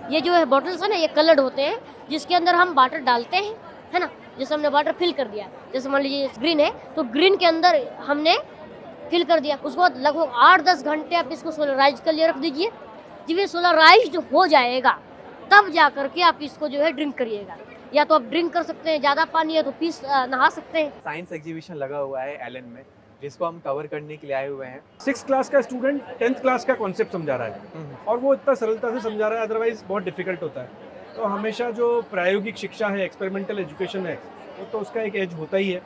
ये जो है बॉटल्स है ना, ये कलर्ड होते हैं, जिसके अंदर हम वाटर डालते हैं, है ना। जैसे हमने वाटर फिल कर दिया, जैसे मान लीजिए ग्रीन है तो ग्रीन के अंदर हमने फिल कर दिया, उसके बाद लगभग 8-10 घंटे आप इसको सोलराइज कर लिए रख दीजिए। जब ये सोलराइज हो जाएगा तब जा करके आप इसको जो है ड्रिंक करिएगा। या तो आप ड्रिंक कर सकते हैं, ज़्यादा पानी है तो नहा सकते हैं। साइंस एग्जीबिशन लगा हुआ है एलन में, जिसको हम कवर करने के लिए आए हुए हैं। 6th क्लास का स्टूडेंट 10th क्लास का कॉन्सेप्ट समझा रहा है और वो इतना सरलता से समझा रहा है, अदरवाइज बहुत डिफिकल्ट होता है। तो हमेशा जो प्रायोगिक शिक्षा है, एक्सपेरिमेंटल एजुकेशन है, वो तो उसका एक एज होता ही है।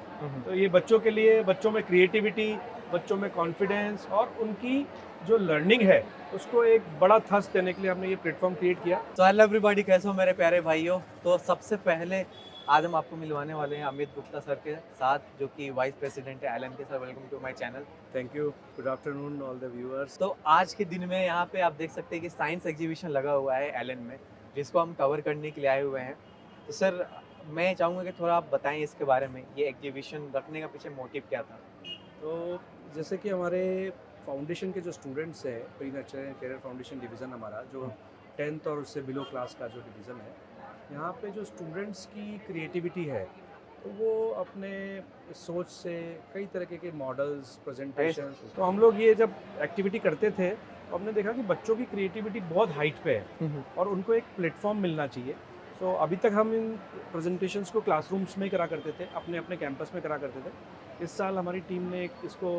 तो ये बच्चों के लिए, बच्चों में क्रिएटिविटी, बच्चों में कॉन्फिडेंस और उनकी जो लर्निंग है उसको एक बड़ा थ्रस्ट देने के लिए हमने ये प्लेटफॉर्म क्रिएट किया। तो हेलो एवरीबॉडी, कैसे हो मेरे प्यारे भाइयों। तो सबसे पहले आज हम आपको मिलवाने वाले हैं अमित गुप्ता सर के साथ, जो कि वाइस प्रेसिडेंट है एलन के। Sir, welcome to my channel. Thank you, good afternoon all the viewers. तो आज के दिन में यहाँ पे आप देख सकते हैं कि साइंस एग्जीबिशन लगा हुआ है एलन में, जिसको हम कवर करने के लिए आए हुए हैं। तो सर, मैं चाहूँगा कि थोड़ा आप बताएं इसके बारे में, ये एग्जीबिशन रखने का पीछे मोटिव क्या था। तो जैसे कि हमारे फाउंडेशन के जो स्टूडेंट्स हैं, pre nurture career foundation division हमारा, जो 10th और उससे बिलो क्लास का जो डिवीज़न है, यहाँ पे जो स्टूडेंट्स की क्रिएटिविटी है, तो वो अपने सोच से कई तरह के मॉडल्स, प्रेजेंटेशन, तो हम लोग ये जब एक्टिविटी करते थे तो हमने देखा कि बच्चों की क्रिएटिविटी बहुत हाइट पे है और उनको एक प्लेटफॉर्म मिलना चाहिए। तो अभी तक हम इन प्रेजेंटेशंस को क्लासरूम्स में करा करते थे, अपने अपने कैंपस में करा करते थे। इस साल हमारी टीम ने एक इसको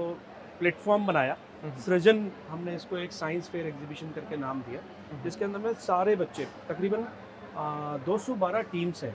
प्लेटफॉर्म बनाया, सृजन, हमने इसको एक साइंस फेयर एग्जीबिशन करके नाम दिया, जिसके अंदर में सारे बच्चे, तकरीबन 212 टीम्स हैं,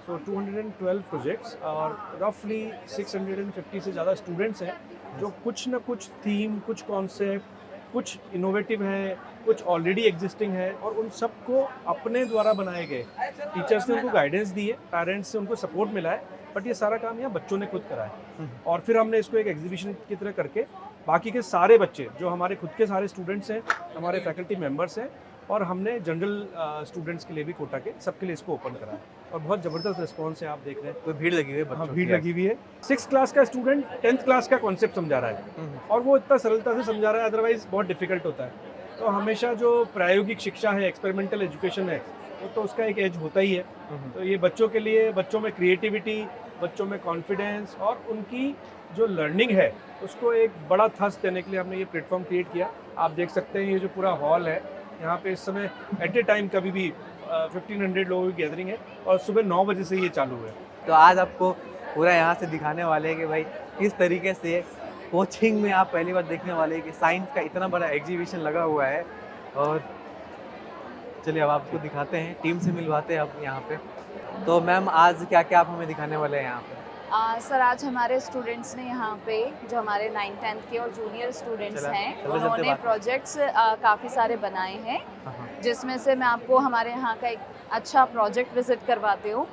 सो 212 प्रोजेक्ट्स और रफली 650 से ज़्यादा स्टूडेंट्स हैं, जो कुछ ना कुछ थीम, कुछ कॉन्सेप्ट, कुछ इनोवेटिव है, कुछ ऑलरेडी एग्जिस्टिंग है, और उन सबको अपने द्वारा बनाए गए, टीचर्स ने उनको गाइडेंस दी है, पेरेंट्स से उनको सपोर्ट मिला है, बट ये सारा काम यहाँ बच्चों ने खुद करा है। और फिर हमने इसको एक एग्जीबिशन की तरह करके बाकी के सारे बच्चे, जो हमारे खुद के सारे स्टूडेंट्स हैं, हमारे फैकल्टी मेंबर्स हैं, और हमने जनरल स्टूडेंट्स के लिए भी कोटा के, सबके लिए इसको ओपन करा है और बहुत ज़बरदस्त रिस्पॉन्स है। आप देख रहे हैं कोई भीड़ लगी हुई है? हाँ, भीड़ लगी हुई है। 6th क्लास का स्टूडेंट 10th क्लास का कॉन्सेप्ट समझा रहा है और वो इतना सरलता से समझा रहा है, अदरवाइज बहुत डिफिकल्ट होता है। तो हमेशा जो प्रायोगिक शिक्षा है, एक्सपेरिमेंटल एजुकेशन है, वो तो उसका एक एज होता ही है। तो ये बच्चों के लिए, बच्चों में क्रिएटिविटी, बच्चों में कॉन्फिडेंस और उनकी जो लर्निंग है उसको एक बड़ा थ्रस्ट देने के लिए हमने ये प्लेटफॉर्म क्रिएट किया। आप देख सकते हैं ये जो पूरा हॉल है, यहाँ पे इस समय एट ए टाइम कभी भी 1500 लोगों की गैदरिंग है और सुबह 9 बजे से ये चालू है। तो आज आपको पूरा यहाँ से दिखाने वाले हैं कि भाई किस तरीके से कोचिंग में आप पहली बार देखने वाले हैं कि साइंस का इतना बड़ा एग्जीबिशन लगा हुआ है। और चलिए अब आपको दिखाते हैं, टीम से मिलवाते हैं अब यहाँ पे। तो मैम, आज क्या क्या आप हमें दिखाने वाले हैं यहाँ पे? सर, आज हमारे स्टूडेंट्स ने यहाँ पे, जो हमारे 9th 10th के और जूनियर स्टूडेंट्स हैं, उन्होंने प्रोजेक्ट्स काफ़ी सारे बनाए हैं, जिसमें से मैं आपको हमारे यहाँ का एक अच्छा प्रोजेक्ट विजिट करवाती हूँ।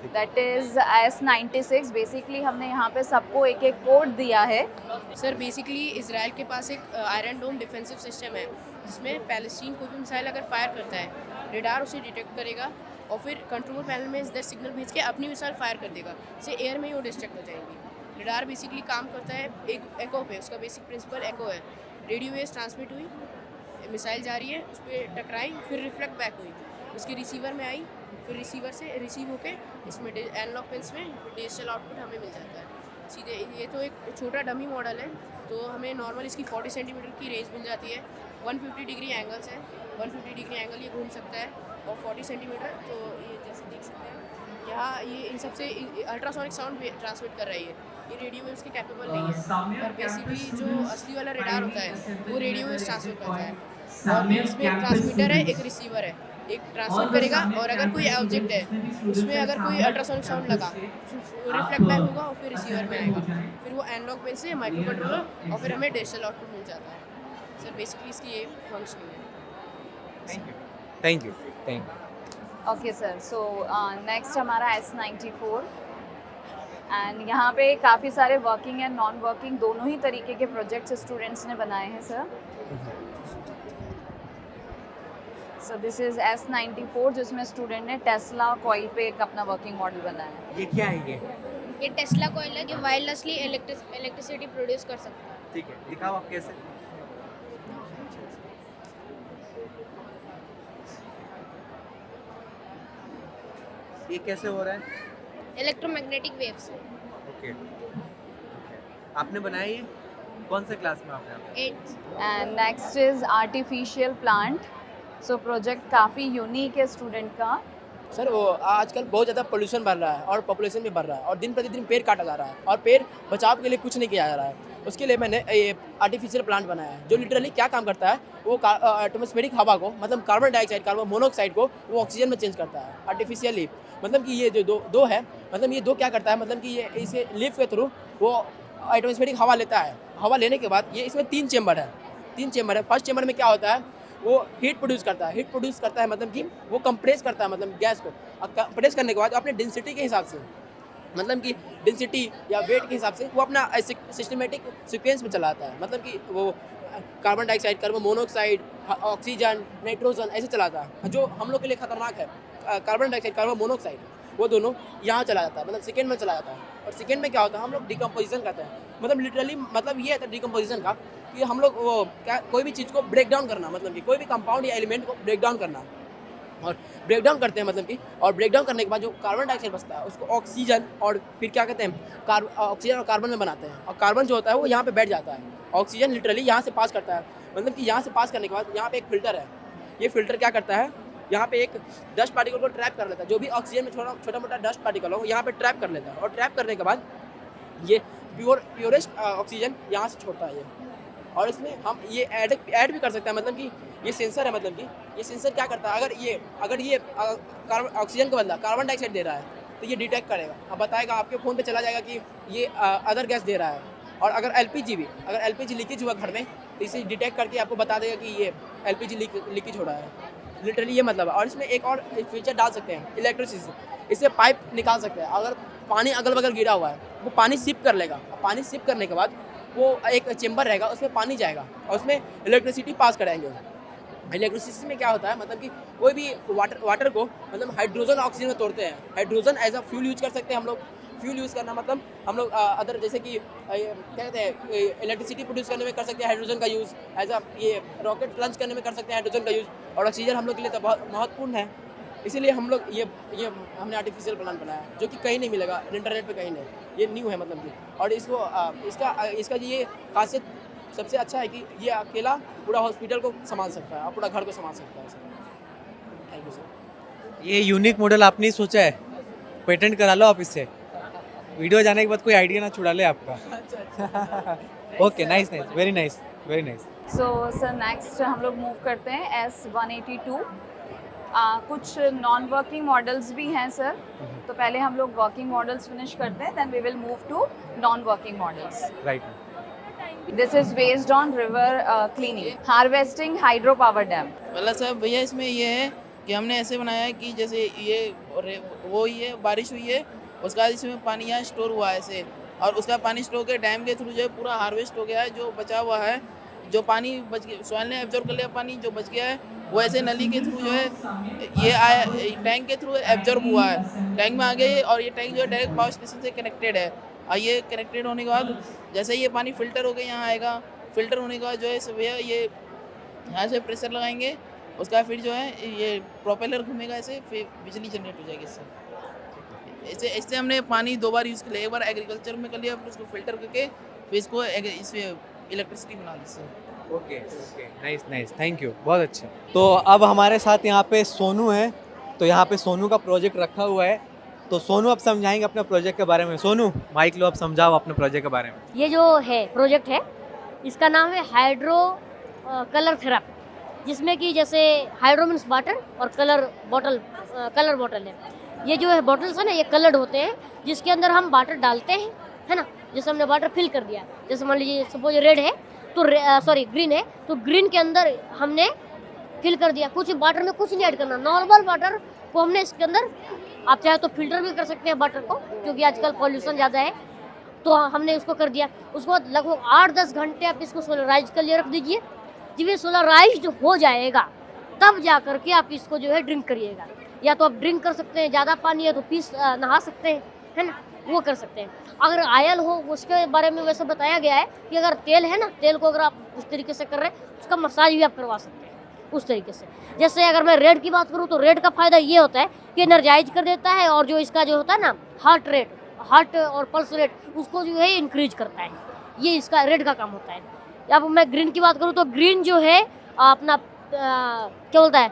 That is S96। बेसिकली हमने यहाँ पे सबको एक एक कोड दिया है। सर, बेसिकली इजराइल के पास एक आयरन डोम डिफेंसिव सिस्टम है, जिसमें पैलेस्टीन कोई भी मिसाइल अगर फायर करता है, रेडार उसे डिटेक्ट करेगा और फिर कंट्रोल पैनल में इधर सिग्नल भेज के अपनी मिसाइल फायर कर देगा, इससे एयर में ही वो डिस्ट्रैक्ट हो जाएंगी। रेडार बेसिकली काम करता है एक एको पे, उसका बेसिक प्रिंसिपल एको है। रेडियो वेव्स ट्रांसमिट हुई, मिसाइल जा रही है, उस पर टकराई, फिर रिफ्लेक्ट बैक हुई, उसके रिसीवर में आई, फिर रिसीवर से रिसीव होके इसमें एनालॉग पिन्स में डिजिटल आउटपुट हमें मिल जाता है सीधे। ये तो एक छोटा डमी मॉडल है, तो हमें नॉर्मल इसकी 40 सेंटीमीटर की रेंज मिल जाती है। 150 डिग्री एंगल्स है, 150 डिग्री एंगल ये घूम सकता है और 40 सेंटीमीटर। तो ये जैसे देख सकते हैं यहाँ, ये इन सबसे अल्ट्रासोनिक साउंड ट्रांसमिट कर रही है। ये रेडियो वेव्स के कैपेबल नहीं है, पर बेसिकली जो असली वाला रेडार होता है वो रेडियो वेव्स ट्रांसमिट करता है। और इसमें एक ट्रांसमीटर है, एक रिसीवर है, एक ट्रांसमिट करेगा और अगर कोई ऑब्जेक्ट है उसमें अगर कोई अल्ट्रासोनिक साउंड लगा, रिफ्लेक्ट बैक होगा और फिर रिसीवर में आएगा, फिर वो एनालॉग पिन से माइक्रो कंट्रोलर और फिर हमें डिजिटल आउटपुट मिल जाता है। सर, बेसिकली इसकी ये फंक्शन है। Thank you. Okay sir, so next हमारा S94 एंड यहाँ पे काफ़ी सारे वर्किंग एंड नॉन वर्किंग दोनों ही तरीके के प्रोजेक्ट्स स्टूडेंट्स ने बनाए हैं sir. So this is S94, जिसमें स्टूडेंट ने टेस्ला कॉइल पे एक अपना वर्किंग मॉडल बनाया है। ये क्या है? ये टेस्ला कॉइल है जो वायरलेसली इलेक्ट्रिसिटी प्रोड्यूस कर सकता है। ठीक है, दिखाओ आप कैसे। ये कैसे हो रहा है? इलेक्ट्रोमैग्नेटिक वेव्स ओके, आपने बनाया ये? कौन से क्लास में आपने? 8 and next is artificial plant. So project काफ़ी यूनिक है स्टूडेंट का। सर वो आजकल बहुत ज़्यादा पोल्यूशन बढ़ रहा है और पॉपुलेशन भी बढ़ रहा है और दिन प्रतिदिन पेड़ काटा जा रहा है और पेड़ बचाव के लिए कुछ नहीं किया जा रहा है। उसके लिए मैंने ये आर्टिफिशियल प्लांट बनाया है जो लिटरली क्या काम करता है, वो एटमॉस्फेरिक हवा को, मतलब कार्बन डाइऑक्साइड, कार्बन मोनोऑक्साइड को वो ऑक्सीजन में चेंज करता है आर्टिफिशियली। मतलब कि ये जो दो है, मतलब ये दो क्या करता है, मतलब कि ये इसे लीफ के थ्रू वो एटमॉस्फेरिक हवा लेता है। हवा लेने के बाद ये इसमें 3 चेम्बर है। फर्स्ट चेम्बर में क्या होता है, वो हीट प्रोड्यूस करता है, मतलब कि वो कंप्रेस करता है, मतलब गैस को कंप्रेस करने के बाद अपने डेंसिटी के हिसाब से, मतलब कि डेंसिटी या वेट के हिसाब से वो अपना सिस्टमेटिक सीक्वेंस में चलाता है। मतलब कि वो carbon dioxide, carbon monoxide, oxygen, nitrogen ऐसे चलाता है। जो हम लोग के लिए खतरनाक है कार्बन डाइऑक्साइड, कार्बन मोनोऑक्साइड, वो दोनों यहाँ चला जाता है, मतलब सेकेंड में चला जाता है। और सेकेंड में क्या होता है, हम लोग डिकम्पोजिशन करते हैं। मतलब लिटरली मतलब ये है डिकम्पोजिशन का कि हम लोग वो क्या कोई भी चीज़ को ब्रेक डाउन करना, मतलब कि कोई भी कंपाउंड या एलिमेंट को ब्रेक डाउन करना, और ब्रेक डाउन करते हैं, मतलब कि और ब्रेक डाउन करने के बाद जो कार्बन डाइऑक्साइड बचता है उसको ऑक्सीजन और फिर क्या कहते हैं ऑक्सीजन और कार्बन में बनाते हैं। और कार्बन जो होता है वो यहाँ पे बैठ जाता है, ऑक्सीजन लिटरली यहाँ से पास करता है। मतलब कि यहाँ से पास करने के बाद यहाँ पे एक फिल्टर है। ये फिल्टर क्या करता है, यहाँ पे एक डस्ट पार्टिकल को ट्रैप कर लेता है। जो भी ऑक्सीजन में छोटा मोटा डस्ट पार्टिकल हो यहाँ पे ट्रैप कर लेता है, और ट्रैप करने के बाद ये प्योरेस्ट ऑक्सीजन यहाँ से छोड़ता है ये। और इसमें हम ये ऐड भी कर सकते हैं, मतलब कि ये सेंसर है। मतलब कि ये सेंसर क्या करता है, अगर ये ऑक्सीजन के बदला कार्बन डाइऑक्साइड दे रहा है तो ये डिटेक्ट करेगा, अब बताएगा, आपके फ़ोन पे चला जाएगा कि ये अदर गैस दे रहा है। और अगर एलपीजी लीकेज हुआ घर में तो इसे डिटेक्ट करके आपको बता देगा कि ये एलपीजी लीकेज हो रहा है। लिटरली ये मतलब है। और इसमें एक और फीचर डाल सकते हैं, इलेक्ट्रिसिटी, इससे पाइप निकाल सकते हैं। अगर पानी अगल बगल गिरा हुआ है वो पानी सिप कर लेगा, पानी सिप करने के बाद वो एक चेंबर रहेगा, उसमें पानी जाएगा और उसमें इलेक्ट्रिसिटी पास कराएंगे। इलेक्ट्रिसिटी में क्या होता है, मतलब कि कोई भी वाटर को मतलब हाइड्रोजन ऑक्सीजन में तोड़ते हैं। Hydrogen as a fuel use कर सकते हैं हम लोग। फ्यूल यूज़ करना मतलब हम लोग अदर जैसे कि क्या कहते हैं इलेक्ट्रिसिटी प्रोड्यूस करने में कर सकते हैं हाइड्रोजन का यूज़, एज अ ये रॉकेट लॉन्च करने में कर सकते हैं हाइड्रोजन का यूज़। और ऑक्सीजन हम लोग के लिए तो बहुत महत्वपूर्ण है, इसीलिए हम लोग ये हमने आर्टिफिशियल प्लांट बनाया जो कि कहीं नहीं मिलेगा, इंटरनेट पे कहीं नहीं, ये न्यू है मतलब कि। और इसको इसका ये खासियत सबसे अच्छा है कि ये अकेला पूरा हॉस्पिटल को संभाल सकता है और पूरा घर को संभाल सकता है सर। Thank you sir. ये यूनिक मॉडल आपने ही सोचा है, पेटेंट करा लो आप इससे, वीडियो जाने के बाद कोई आइडिया ना छुड़ा ले आपका। Okay, nice, very nice. So sir next हम लोग मूव करते हैं S182। कुछ नॉन वर्किंग मॉडल्स भी हैं सर, तो पहले हम लोग वर्किंग मॉडल्स फिनिश करते हैं, then we will move to non working models. Right. This is based on river cleaning, harvesting hydro power dam. मतलब सर भैया इसमें ये है कि हमने ऐसे बनाया है कि जैसे ये बारिश हुई है, उसका इसमें पानी यहाँ स्टोर हुआ है ऐसे, और उसका पानी स्टोर के डैम के थ्रू जो है पूरा हार्वेस्ट हो गया है। जो बचा हुआ है, जो पानी बच गया, सॉइल ने एब्जॉर्ब कर लिया पानी, जो बच गया है वो ऐसे नली के थ्रू जो है ये आया, टैंक के थ्रू एब्जॉर्ब हुआ है, टैंक में आ गया। और ये टैंक जो है डायरेक्ट पावर स्टेशन से कनेक्टेड है। और ये कनेक्टेड होने के बाद जैसे ये पानी फिल्टर होकर यहाँ आएगा, फिल्टर होने के बाद जो है भैया ये यहाँ से प्रेशर लगाएंगे, उसका फिर जो है ये प्रोपेलर घूमेगा ऐसे, फिर बिजली जनरेट हो जाएगी इससे। इससे हमने पानी 2 बार यूज़ कर लिया, एक बार एग्रीकल्चर में कर लिया, फिर उसको फिल्टर करके फिर इसको इसमें इलेक्ट्रिसिटी बना ली इससे। ओके, नाइस, थैंक यू, बहुत अच्छा। तो अब हमारे साथ यहाँ पे सोनू है, तो यहाँ पे सोनू का प्रोजेक्ट रखा हुआ है, तो सोनू अब समझाएंगे अपने प्रोजेक्ट के बारे में। सोनू माइक लो, अब समझाओ अपने प्रोजेक्ट के बारे में। ये जो है प्रोजेक्ट है, इसका नाम है हाइड्रो कलर थेरापी, जिसमें कि जैसे हाइड्रो मीन्स वाटर और कलर बॉटल है। ये जो है बॉटल्स है ना, ये कलर्ड होते हैं, जिसके अंदर हम वाटर डालते हैं, है ना। जैसे हमने वाटर फिल कर दिया, जैसे मान लीजिए सपोज रेड है तो ग्रीन है, तो ग्रीन के अंदर हमने फिल कर दिया। कुछ वाटर में कुछ नहीं ऐड करना, नॉर्मल वाटर को हमने इसके अंदर, आप चाहे तो फिल्टर भी कर सकते हैं वाटर को, क्योंकि आजकल पॉल्यूशन ज़्यादा है, तो हमने उसको कर दिया। उसके बाद लगभग 8-10 घंटे आप इसको सोलराइज कर लिए रख दीजिए। जब ये सोलराइज हो जाएगा तब जा करके आप इसको जो है ड्रिंक करिएगा। या तो आप ड्रिंक कर सकते हैं, ज़्यादा पानी है तो नहा सकते हैं, है ना, वो कर सकते हैं। अगर आयल हो, उसके बारे में वैसे बताया गया है कि अगर तेल है ना, तेल को अगर आप उस तरीके से कर रहे हैं, उसका मसाज भी आप करवा सकते हैं। उस तरीके से। जैसे अगर मैं रेड की बात करूँ तो रेड का फ़ायदा ये होता है कि एनर्जाइज कर देता है, और जो इसका जो होता है ना हार्ट और पल्स रेट, उसको जो है इंक्रीज करता है। ये इसका रेड का काम होता है। अब मैं ग्रीन की बात करूँ तो ग्रीन जो है अपना क्या बोलता है,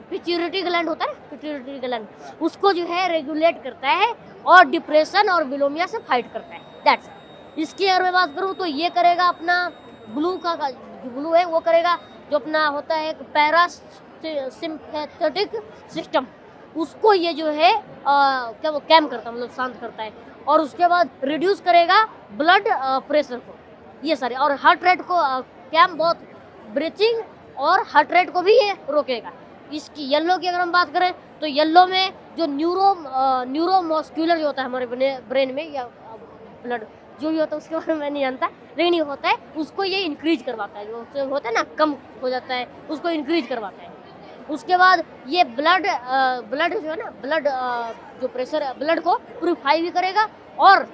पिट्यूटरी ग्लैंड होता है ना, पिट्यूटरी ग्लैंड, उसको जो है रेगुलेट करता है और डिप्रेशन और बिलोमिया से फाइट करता है। दैट्स इसकी अगर मैं बात करूँ तो ये करेगा अपना ब्लू का जो ब्लू है वो करेगा जो अपना होता है पैरासिम्पैथेटिक सिस्टम, उसको ये जो है क्या वो कैम करता है, मतलब शांत करता है। और उसके बाद रिड्यूस करेगा ब्लड प्रेशर को, ये सारे, और हार्ट रेट को कैम बहुत ब्रीथिंग और हार्ट रेट को भी ये रोकेगा। इसकी येलो की अगर हम बात करें तो येलो में जो न्यूरोमस्कुलर जो होता है हमारे ब्रेन में, या ब्लड जो भी होता है उसके बारे में मैं नहीं जानता, लेकिन ये होता है उसको ये इंक्रीज करवाता है, जो होता है ना कम हो जाता है उसको इंक्रीज करवाता है। उसके बाद ये ब्लड जो है ना, ब्लड जो प्रेशर है ब्लड को प्यूरिफाई भी करेगा और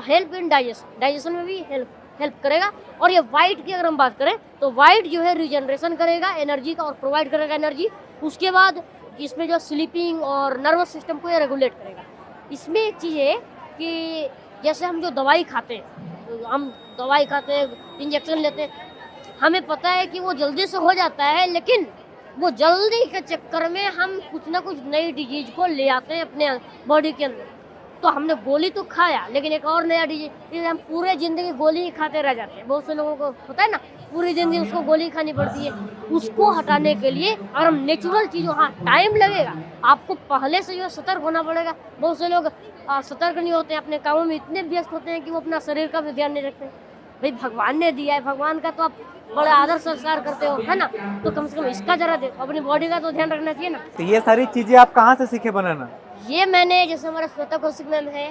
हेल्प इन डाइजेशन में भी हेल्प करेगा। और ये वाइट की अगर हम बात करें तो वाइट जो है रीजनरेशन करेगा एनर्जी का और प्रोवाइड करेगा एनर्जी। उसके बाद इसमें जो स्लीपिंग और नर्वस सिस्टम को ये रेगुलेट करेगा। इसमें एक चीज़ है कि जैसे हम जो दवाई खाते हैं, इंजेक्शन लेते हैं, हमें पता है कि वो जल्दी से हो जाता है, लेकिन वो जल्दी के चक्कर में हम कुछ ना कुछ नई डिजीज को ले आते हैं अपने बॉडी के अंदर। तो हमने गोली तो खाया, लेकिन एक और नया डिजीज, हम पूरे ज़िंदगी गोली ही खाते रह जाते हैं। बहुत से लोगों को होता है ना, पूरी ज़िंदगी उसको गोली खानी पड़ती है। उसको हटाने के लिए अगर हम नेचुरल चीज़ों, हाँ टाइम लगेगा, आपको पहले से जो सतर्क होना पड़ेगा। बहुत से लोग सतर्क नहीं होते हैं, अपने कामों में इतने व्यस्त होते हैं कि वो अपना शरीर का भी ध्यान नहीं रखते। भाई भगवान ने दिया है, भगवान का तो आप बड़ा आदर संस्कार करते हो, है ना, तो कम से कम इसका जरा अपनी बॉडी का तो ध्यान रखना चाहिए ना। तो ये सारी चीजें आप कहाँ से सीखे बनाना? ये मैंने, जैसे हमारे श्वेता कौशिक मैम है,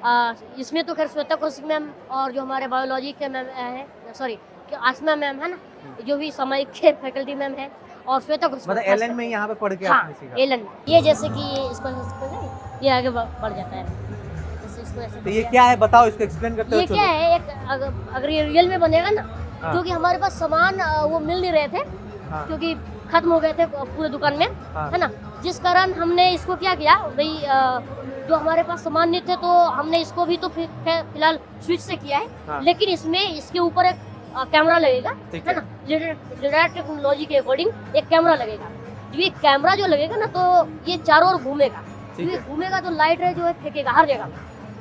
हाँ। इसमें तो खैर श्वेता कौशिक मैम और जो हमारे बायोलॉजी के मैम है, सॉरी आसमा मैम है ना, जो भी सामयिक के फैकल्टी मैम है, और श्वेता कौशिक मतलब एलन में यहाँ पे पढ़ के हाँ, आपने सीखा? एलन। ये जैसे कि इसको ये आगे बढ़ जाता है, जैसे इसको ऐसे। तो ये क्या है बताओ, इसको एक्सप्लेन करते हो। ये क्या है, एक अगर ये रियल में बनेगा ना, हाँ। क्योंकि हमारे पास सामान वो मिल नहीं रहे थे, हाँ। क्योंकि खत्म हो गए थे पूरे दुकान में, हाँ। है ना, जिस कारण हमने इसको क्या किया भाई, जो हमारे पास सामान नहीं थे तो हमने इसको भी तो फिलहाल स्विच से किया है। हाँ। लेकिन इसमें इसके ऊपर एक कैमरा लगेगा, ठीक है ना, लिडार टेक्नोलॉजी के अकॉर्डिंग एक कैमरा लगेगा। ये कैमरा जो लगेगा ना तो ये चारों ओर घूमेगा, ये घूमेगा तो लाइट रे जो है फेंकेगा हर जगह।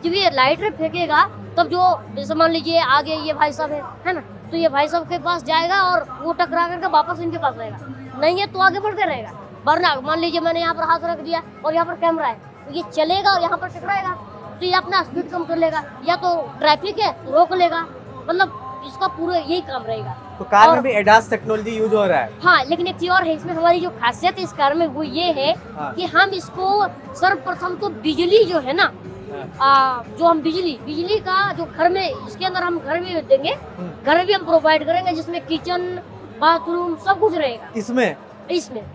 जब ये लाइट रे फेंकेगा तब जो, जैसे मान लीजिए आगे ये भाई साहब है ना, तो ये भाई साहब के पास जाएगा और वो टकरा करके वापस इनके पास रहेगा, नहीं है तो आगे बढ़ते रहेगा। वरना मान लीजिए मैंने यहाँ पर हाथ रख दिया और यहाँ पर कैमरा है, तो ये चलेगा और यहाँ पर टकराएगा, तो ये अपना स्पीड कम कर लेगा, या तो ट्रैफिक है तो रोक लेगा, मतलब इसका पूरा यही काम रहेगा। तो कार में भी एडवांस टेक्नोलॉजी यूज हो रहा है। हाँ, लेकिन एक चीज और है इसमें, हमारी जो खासियत है इस कार में वो ये है कि हम इसको सर्वप्रथम तो बिजली जो है ना, जो हम बिजली का जो घर में, इसके अंदर हम घर भी देंगे, घर भी हम प्रोवाइड करेंगे, जिसमें किचन बाथरूम सब कुछ रहेगा। इसमें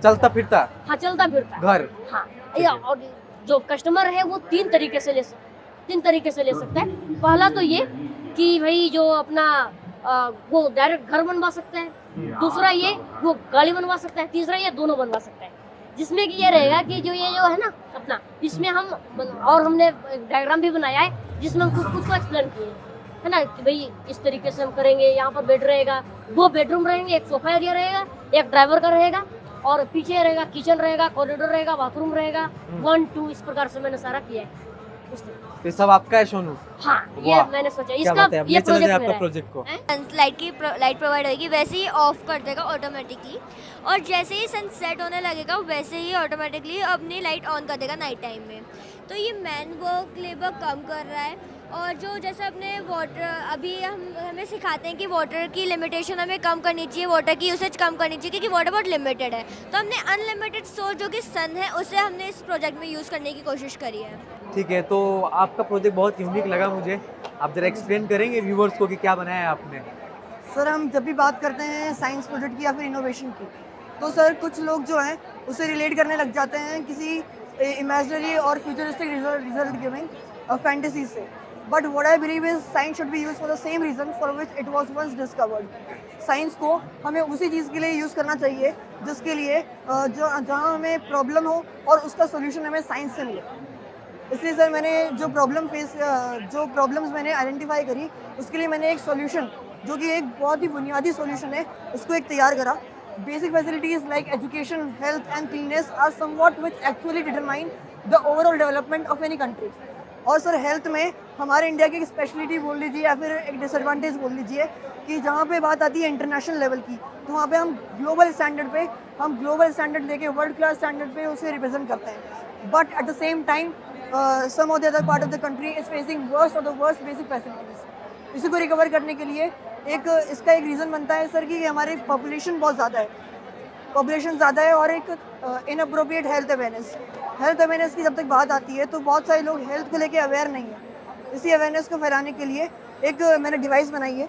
चलता फिरता? हाँ, चलता फिरता घर। हाँ, और जो कस्टमर है वो तीन तरीके से ले सकता है। पहला तो ये कि भाई जो अपना वो डायरेक्ट घर बनवा सकता है, दूसरा ये वो गाड़ी बनवा सकता है, तीसरा ये दोनों बनवा सकता है। जिसमें कि ये रहेगा कि जो ये जो है ना अपना, इसमें हम, और हमने डायग्राम भी बनाया है जिसमें हम कुछ को एक्सप्लेन किए है ना, कि भाई इस तरीके से हम करेंगे। यहाँ पर बेड रहेगा, 2 बेडरूम रहेंगे, एक सोफा एरिया रहेगा, एक ड्राइवर का रहेगा, और पीछे रहेगा किचन रहेगा, कॉरिडोर रहेगा, बाथरूम रहेगा, 1 2 इस प्रकार से मैंने सारा किया है। ये सब आपका है सोनू? हाँ, ये मैंने सोचा इसका ये प्रोजेक्ट को लाइट प्रोवाइड होगी, वैसे ही ऑफ कर देगा ऑटोमेटिकली, और जैसे ही सन सेट होने लगेगा वैसे ही ऑटोमेटिकली अपनी लाइट ऑन कर देगा नाइट टाइम में। तो ये मैन वर्क लेबर कम कर रहा है। और जो जैसे अपने वाटर, अभी हमें सिखाते हैं कि वाटर की लिमिटेशन हमें कम करनी चाहिए, वाटर की यूसेज कम करनी चाहिए, क्योंकि वाटर बहुत लिमिटेड है। तो हमने अनलिमिटेड सोर्स जो कि सन है उसे हमने इस प्रोजेक्ट में यूज़ करने की कोशिश करी है। ठीक है, तो आपका प्रोजेक्ट बहुत यूनिक लगा मुझे। आप जरा एक्सप्लेन करेंगे व्यूवर्स को कि क्या बनाया है आपने? सर, हम जब भी बात करते हैं साइंस प्रोजेक्ट की या फिर इनोवेशन की, तो सर कुछ लोग जो हैं उसे रिलेट करने लग जाते हैं किसी इमेजिनरी और फ्यूचरिस्टिक रिजल्ट गिविंग फैंटेसी से। But what I believe is science should be use for the same reason for which it was once discovered. Science को हमें उसी चीज़ के लिए यूज़ करना चाहिए जिसके लिए जहाँ हमें प्रॉब्लम हो और उसका सोल्यूशन हमें साइंस से मिले। इसलिए सर मैंने जो प्रॉब्लम्स मैंने आइडेंटिफाई करी उसके लिए मैंने एक सॉल्यूशन जो कि एक बहुत ही बुनियादी सॉल्यूशन है उसको एक तैयार करा। Basic facilities like education, health and cleanness are somewhat which actually determine the overall development of any country. और सर हेल्थ में हमारे इंडिया की एक स्पेशलिटी बोल लीजिए या फिर एक डिसएडवांटेज बोल लीजिए कि जहाँ पे बात आती है इंटरनेशनल लेवल की, तो वहाँ पे हम ग्लोबल स्टैंडर्ड लेके वर्ल्ड क्लास स्टैंडर्ड पे उसे रिप्रेजेंट करते हैं। But at the same time some of the other part of the country is facing worst of the worst basic facilities. इसी को रिकवर करने के लिए इसका एक रीज़न बनता है सर कि हमारी पॉपुलेशन बहुत ज़्यादा है और एक इनअप्रोप्रिएट हेल्थ अवेयरनेस की जब तक बात आती है तो बहुत सारे लोग हेल्थ को लेके अवेयर नहीं है। इसी अवेयरनेस को फैलाने के लिए एक मैंने डिवाइस बनाई है।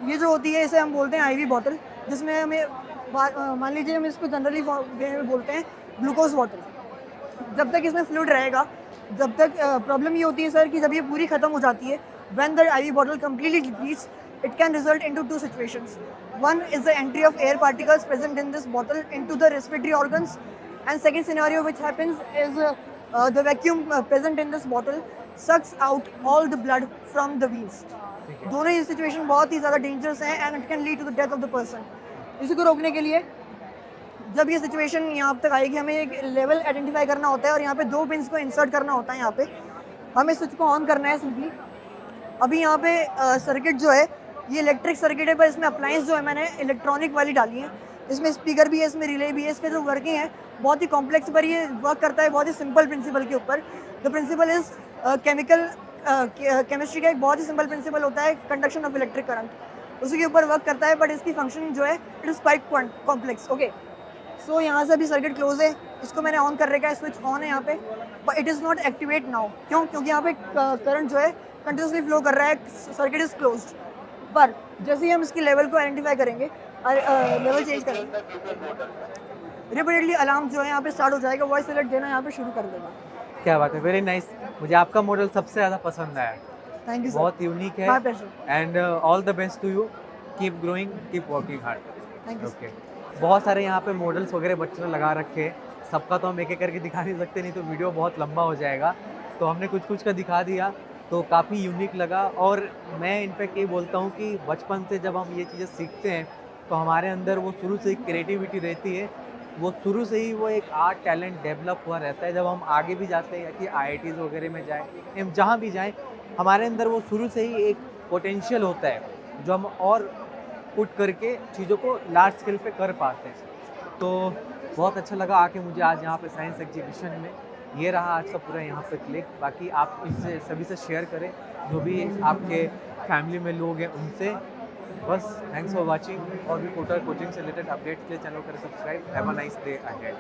ये जो होती है इसे हम बोलते हैं आईवी बॉटल, जिसमें हमें मान लीजिए हम इसको जनरली वे में बोलते हैं ग्लूकोज बॉटल। जब तक इसमें फ्लूइड रहेगा, जब तक प्रॉब्लम ये होती है सर कि जब ये पूरी ख़त्म हो जाती है, when the IV bottle completely depletes, it can result into two situations. One is the entry of air particles present in this bottle into the respiratory organs, and second scenario which happens is the vacuum present in this bottle sucks out all the blood from the veins. दोनों ही situation बहुत ही ज़्यादा dangerous हैं and it can lead to the death of the person. इसी को रोकने के लिए जब ये सिचुएशन यहाँ तक आएगी, हमें एक लेवल आइडेंटिफाई करना होता है और यहाँ पे 2 पिन्स को इंसर्ट करना होता है। यहाँ पे हमें स्विच को ऑन करना है सिंपली। अभी यहाँ पे सर्किट जो है ये इलेक्ट्रिक सर्किट है, पर इसमें अप्लायंस जो है मैंने इलेक्ट्रॉनिक वाली डाली है। इसमें स्पीकर भी है, इसमें रिले भी है। इसका जो वर्किंग है बहुत ही कॉम्प्लेक्स, पर ये वर्क करता है बहुत ही सिंपल प्रिंसिपल के ऊपर। द प्रिंसिपल इज़ केमिस्ट्री का एक बहुत ही सिंपल प्रिंसिपल होता है, कंडक्शन ऑफ इलेक्ट्रिक करंट। उसी के ऊपर वर्क करता है, बट इसकी फंक्शनिंग जो है it is quite complex. Okay, so यहाँ से अभी सर्किट क्लोज है, इसको मैंने ऑन कर रखा है, स्विच ऑन है यहाँ पे, but it is not activate now. क्यों? क्योंकि यहाँ पे करंट जो है कंटिन्यूसली फ्लो कर रहा है, सर्किट इज़ क्लोज्ड। पर जैसे ही हम इसकी लेवल को आइडेंटिफाई करेंगे, लेवल चेंज करेंगे, रिपीटेडली अलार्म जो है यहाँ पे स्टार्ट हो जाएगा, वॉइस अलर्ट देना यहाँ पे शुरू कर देगा। क्या बात है, वेरी नाइस। मुझे आपका मॉडल सबसे ज़्यादा पसंद आया। थैंक यू, बहुत यूनिक है। My pleasure. And all the best to you, keep growing, keep working hard. Thank you. Okay, बहुत सारे यहाँ पे मॉडल्स वगैरह बच्चों ने लगा रखे हैं, सबका तो हम एक एक करके दिखा नहीं सकते, नहीं तो वीडियो बहुत लंबा हो जाएगा। तो हमने कुछ का दिखा दिया, तो काफ़ी यूनिक लगा। और मैं इनफैक्ट ये बोलता हूँ कि बचपन से जब हम ये चीज़ें सीखते हैं तो हमारे अंदर वो शुरू से एक क्रिएटिविटी रहती है, वो शुरू से ही वो एक आर्ट टैलेंट डेवलप हुआ रहता है। जब हम आगे भी जाते हैं कि IITs वगैरह में जाएँ, हम जहाँ भी जाएँ, हमारे अंदर वो शुरू से ही एक पोटेंशियल होता है जो हम और पुट करके चीज़ों को लार्ज स्केल पे कर पाते हैं। तो बहुत अच्छा लगा आके मुझे आज यहाँ पे साइंस एग्जीबिशन में। ये रहा आज का पूरा यहाँ पे क्लिक। बाकी आप इससे सभी से शेयर करें, जो भी आपके फैमिली में लोग हैं उनसे। बस थैंक्स फॉर वाचिंग। और भी कोचिंग से रिलेटेड अपडेट्स के लिए चैनल करें subscribe. Have a nice day ahead.